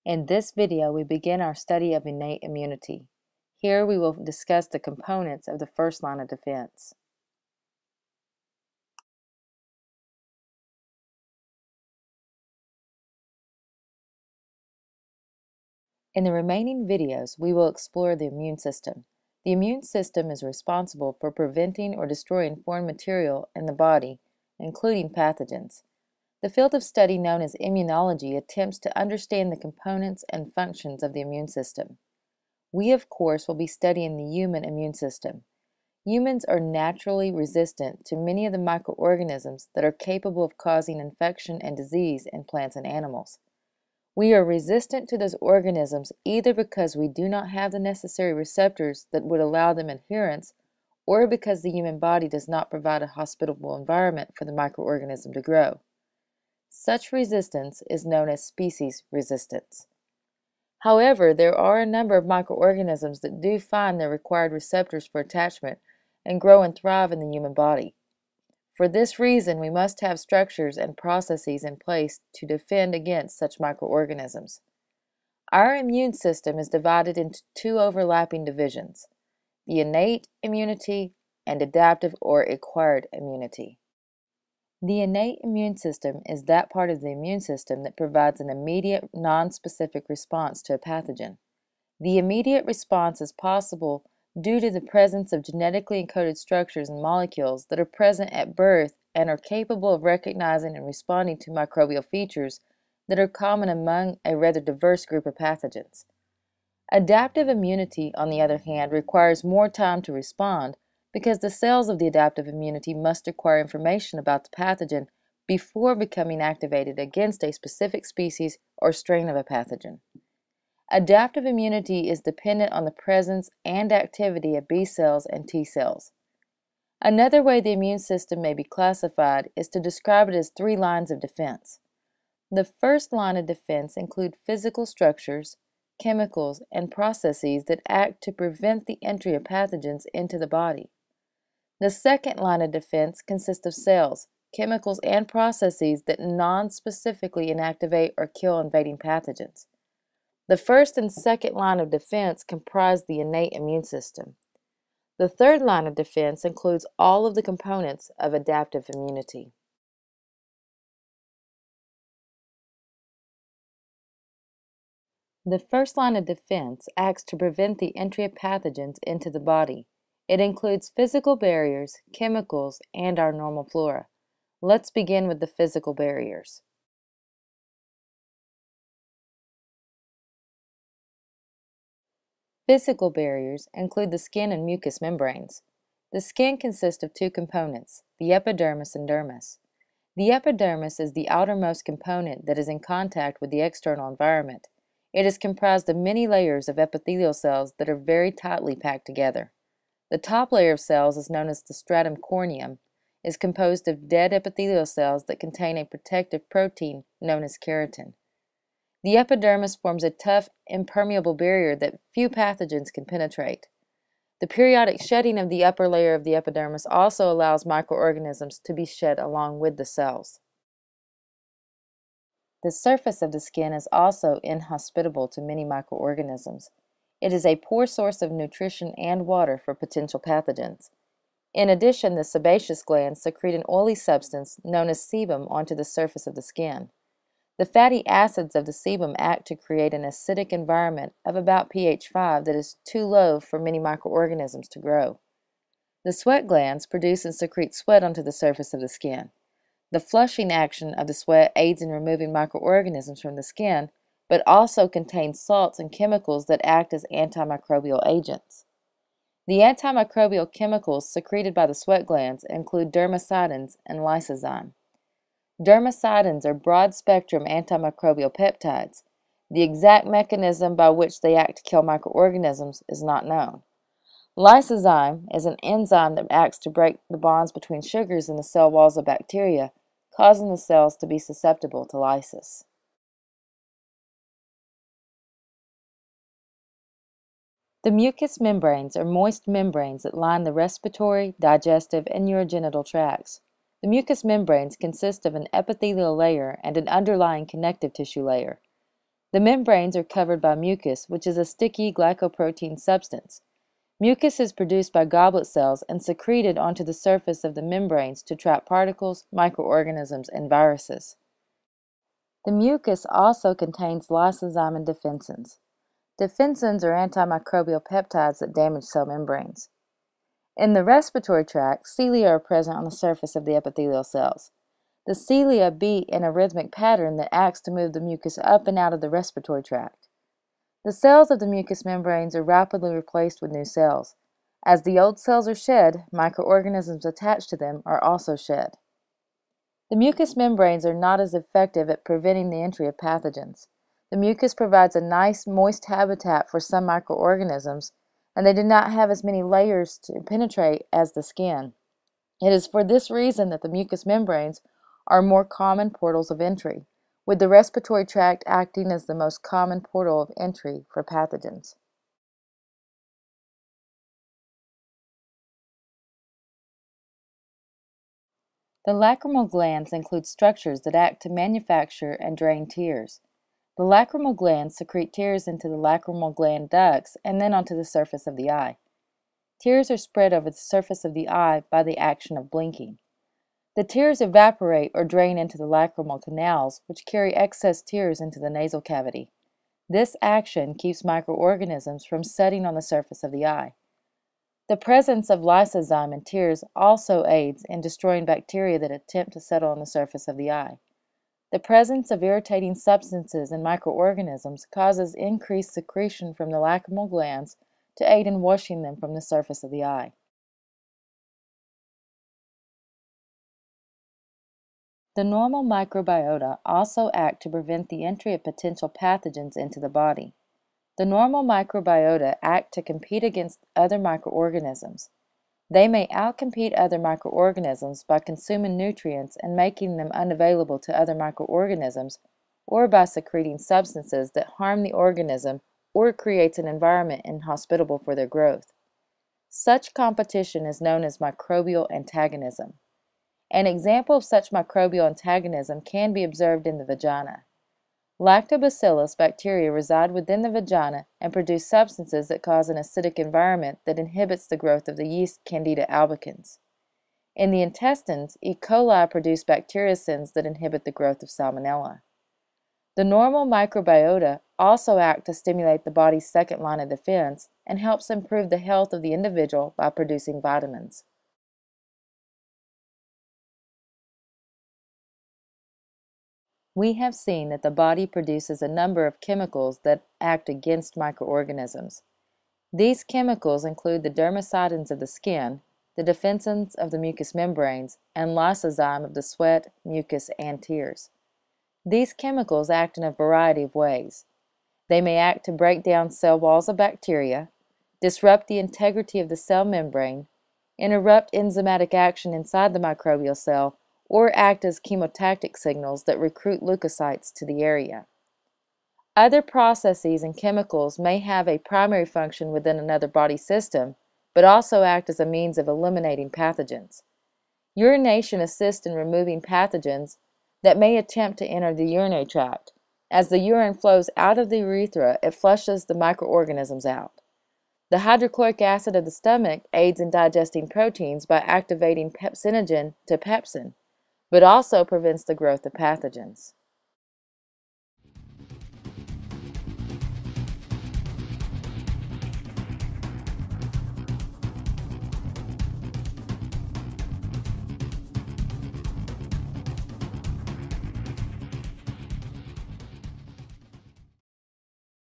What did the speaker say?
In this video, we begin our study of innate immunity. Here we will discuss the components of the first line of defense. In the remaining videos, we will explore the immune system. The immune system is responsible for preventing or destroying foreign material in the body, including pathogens. The field of study known as immunology attempts to understand the components and functions of the immune system. We, of course, will be studying the human immune system. Humans are naturally resistant to many of the microorganisms that are capable of causing infection and disease in plants and animals. We are resistant to those organisms either because we do not have the necessary receptors that would allow them adherence, or because the human body does not provide a hospitable environment for the microorganism to grow. Such resistance is known as species resistance. However, there are a number of microorganisms that do find their required receptors for attachment and grow and thrive in the human body. For this reason, we must have structures and processes in place to defend against such microorganisms. Our immune system is divided into two overlapping divisions: the innate immunity and adaptive or acquired immunity. The innate immune system is that part of the immune system that provides an immediate, non-specific response to a pathogen. The immediate response is possible due to the presence of genetically encoded structures and molecules that are present at birth and are capable of recognizing and responding to microbial features that are common among a rather diverse group of pathogens. Adaptive immunity, on the other hand, requires more time to respond because the cells of the adaptive immunity must acquire information about the pathogen before becoming activated against a specific species or strain of a pathogen. Adaptive immunity is dependent on the presence and activity of B cells and T cells. Another way the immune system may be classified is to describe it as three lines of defense. The first line of defense includes physical structures, chemicals, and processes that act to prevent the entry of pathogens into the body. The second line of defense consists of cells, chemicals, and processes that non-specifically inactivate or kill invading pathogens. The first and second line of defense comprise the innate immune system. The third line of defense includes all of the components of adaptive immunity. The first line of defense acts to prevent the entry of pathogens into the body. It includes physical barriers, chemicals, and our normal flora. Let's begin with the physical barriers. Physical barriers include the skin and mucous membranes. The skin consists of two components, the epidermis and dermis. The epidermis is the outermost component that is in contact with the external environment. It is comprised of many layers of epithelial cells that are very tightly packed together. The top layer of cells is known as the stratum corneum, is composed of dead epithelial cells that contain a protective protein known as keratin. The epidermis forms a tough, impermeable barrier that few pathogens can penetrate. The periodic shedding of the upper layer of the epidermis also allows microorganisms to be shed along with the cells. The surface of the skin is also inhospitable to many microorganisms. It is a poor source of nutrition and water for potential pathogens. In addition, the sebaceous glands secrete an oily substance known as sebum onto the surface of the skin. The fatty acids of the sebum act to create an acidic environment of about pH 5 that is too low for many microorganisms to grow. The sweat glands produce and secrete sweat onto the surface of the skin. The flushing action of the sweat aids in removing microorganisms from the skin, but also contains salts and chemicals that act as antimicrobial agents. The antimicrobial chemicals secreted by the sweat glands include dermacidins and lysozyme. Dermacidins are broad-spectrum antimicrobial peptides. The exact mechanism by which they act to kill microorganisms is not known. Lysozyme is an enzyme that acts to break the bonds between sugars in the cell walls of bacteria, causing the cells to be susceptible to lysis. The mucous membranes are moist membranes that line the respiratory, digestive, and urogenital tracts. The mucous membranes consist of an epithelial layer and an underlying connective tissue layer. The membranes are covered by mucus, which is a sticky glycoprotein substance. Mucus is produced by goblet cells and secreted onto the surface of the membranes to trap particles, microorganisms, and viruses. The mucus also contains lysozyme and defensins. Defensins are antimicrobial peptides that damage cell membranes. In the respiratory tract, cilia are present on the surface of the epithelial cells. The cilia beat in a rhythmic pattern that acts to move the mucus up and out of the respiratory tract. The cells of the mucous membranes are rapidly replaced with new cells. As the old cells are shed, microorganisms attached to them are also shed. The mucous membranes are not as effective at preventing the entry of pathogens. The mucus provides a nice, moist habitat for some microorganisms, and they do not have as many layers to penetrate as the skin. It is for this reason that the mucous membranes are more common portals of entry, with the respiratory tract acting as the most common portal of entry for pathogens. The lacrimal glands include structures that act to manufacture and drain tears. The lacrimal glands secrete tears into the lacrimal gland ducts and then onto the surface of the eye. Tears are spread over the surface of the eye by the action of blinking. The tears evaporate or drain into the lacrimal canals, which carry excess tears into the nasal cavity. This action keeps microorganisms from setting on the surface of the eye. The presence of lysozyme in tears also aids in destroying bacteria that attempt to settle on the surface of the eye. The presence of irritating substances in microorganisms causes increased secretion from the lacrimal glands to aid in washing them from the surface of the eye. The normal microbiota also act to prevent the entry of potential pathogens into the body. The normal microbiota act to compete against other microorganisms. They may outcompete other microorganisms by consuming nutrients and making them unavailable to other microorganisms, or by secreting substances that harm the organism or creates an environment inhospitable for their growth. Such competition is known as microbial antagonism. An example of such microbial antagonism can be observed in the vagina. Lactobacillus bacteria reside within the vagina and produce substances that cause an acidic environment that inhibits the growth of the yeast Candida albicans. In the intestines, E. coli produce bacteriocins that inhibit the growth of Salmonella. The normal microbiota also act to stimulate the body's second line of defense and helps improve the health of the individual by producing vitamins. We have seen that the body produces a number of chemicals that act against microorganisms. These chemicals include the dermacidins of the skin, the defensins of the mucous membranes, and lysozyme of the sweat, mucus, and tears. These chemicals act in a variety of ways. They may act to break down cell walls of bacteria, disrupt the integrity of the cell membrane, interrupt enzymatic action inside the microbial cell, or act as chemotactic signals that recruit leukocytes to the area. Other processes and chemicals may have a primary function within another body system, but also act as a means of eliminating pathogens. Urination assists in removing pathogens that may attempt to enter the urinary tract. As the urine flows out of the urethra, it flushes the microorganisms out. The hydrochloric acid of the stomach aids in digesting proteins by activating pepsinogen to pepsin, but also prevents the growth of pathogens.